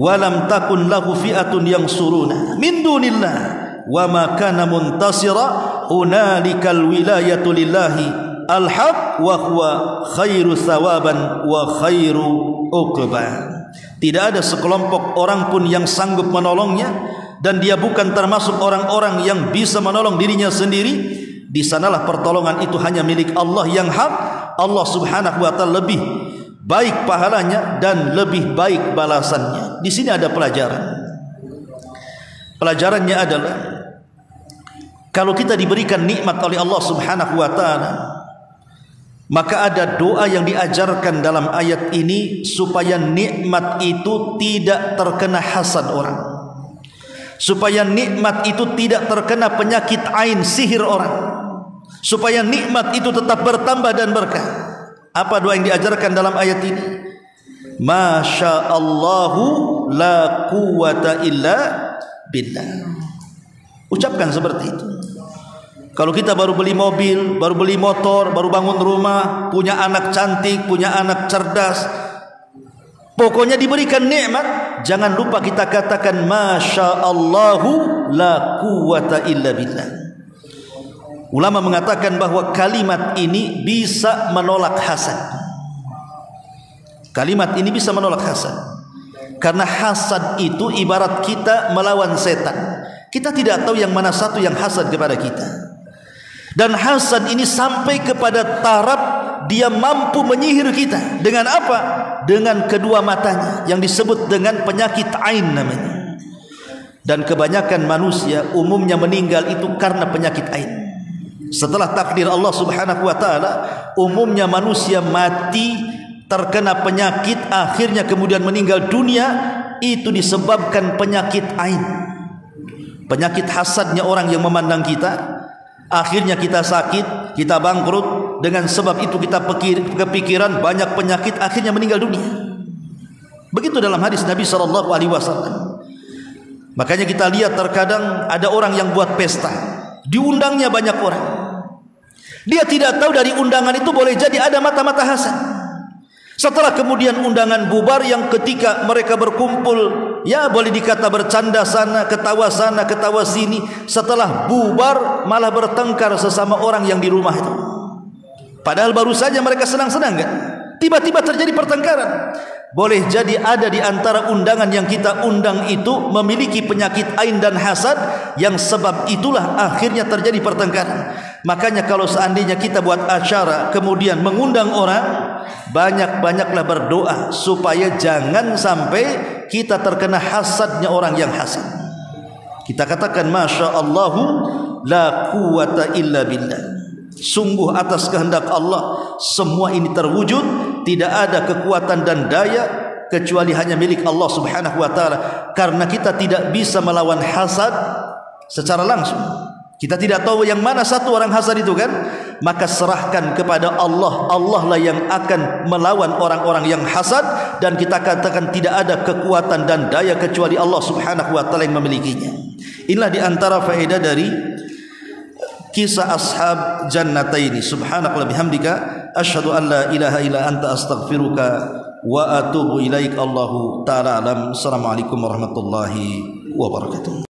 [SPEAKER 2] walam takun lahu fi'atun yansuruna min dunillah wa ma kana muntasira hunalikal wilayatu lillahi al-haq wa huwa khairu thawaban wa khairu uqba. Tidak ada sekelompok orang pun yang sanggup menolongnya, dan dia bukan termasuk orang-orang yang bisa menolong dirinya sendiri. Di sanalah pertolongan itu hanya milik Allah yang hak. Allah Subhanahu wa taala lebih baik pahalanya dan lebih baik balasannya. Di sini ada pelajaran. Pelajarannya adalah kalau kita diberikan nikmat oleh Allah Subhanahu wa taala, maka ada doa yang diajarkan dalam ayat ini supaya nikmat itu tidak terkena hasad orang, supaya nikmat itu tidak terkena penyakit ain, sihir orang, supaya nikmat itu tetap bertambah dan berkah. Apa doa yang diajarkan dalam ayat ini? Masya Allahu la quwata illa billah. Ucapkan seperti itu. Kalau kita baru beli mobil, baru beli motor, baru bangun rumah, punya anak cantik, punya anak cerdas, pokoknya diberikan nikmat, jangan lupa kita katakan Masya Allahu la quwata illa billah. Ulama mengatakan bahwa kalimat ini bisa menolak hasad. Kalimat ini bisa menolak hasad, karena hasad itu ibarat kita melawan setan. Kita tidak tahu yang mana satu yang hasad kepada kita. Dan hasad ini sampai kepada taraf dia mampu menyihir kita. Dengan apa? Dengan kedua matanya, yang disebut dengan penyakit ain namanya. Dan kebanyakan manusia umumnya meninggal itu karena penyakit ain. Setelah takdir Allah Subhanahu wa taala, umumnya manusia mati terkena penyakit, akhirnya kemudian meninggal dunia, itu disebabkan penyakit ain. Penyakit hasadnya orang yang memandang kita. Akhirnya kita sakit, kita bangkrut. Dengan sebab itu kita kepikiran banyak penyakit, akhirnya meninggal dunia. Begitu dalam hadis Nabi SAW. Makanya kita lihat terkadang ada orang yang buat pesta, diundangnya banyak orang. Dia tidak tahu dari undangan itu boleh jadi ada mata-mata hasad. Setelah kemudian undangan bubar, yang ketika mereka berkumpul, ya boleh dikata bercanda sana, ketawa sini. Setelah bubar malah bertengkar sesama orang yang di rumah itu. Padahal baru saja mereka senang-senang kan? Tiba-tiba terjadi pertengkaran. boleh jadi ada di antara undangan yang kita undang itu memiliki penyakit ain dan hasad, yang sebab itulah akhirnya terjadi pertengkaran. Makanya kalau seandainya kita buat acara kemudian mengundang orang, banyak-banyaklah berdoa supaya jangan sampai kita terkena hasadnya orang yang hasad. Kita katakan Masya Allahu la quwata illa billah. Sungguh atas kehendak Allah semua ini terwujud, tidak ada kekuatan dan daya kecuali hanya milik Allah Subhanahu wa taala. Karena kita tidak bisa melawan hasad secara langsung. Kita tidak tahu yang mana satu orang hasad itu kan? Maka serahkan kepada Allah. Allah lah yang akan melawan orang-orang yang hasad, dan kita katakan tidak ada kekuatan dan daya kecuali Allah Subhanahu wa taala yang memilikinya. Inilah di antara faedah dari kisah ashab jannataini. Subhanakallahumma bihamdika asyhadu an la ilaha illa anta astaghfiruka wa atubu ilaik. Allahu taala alam. Assalamualaikum warahmatullahi wabarakatuh.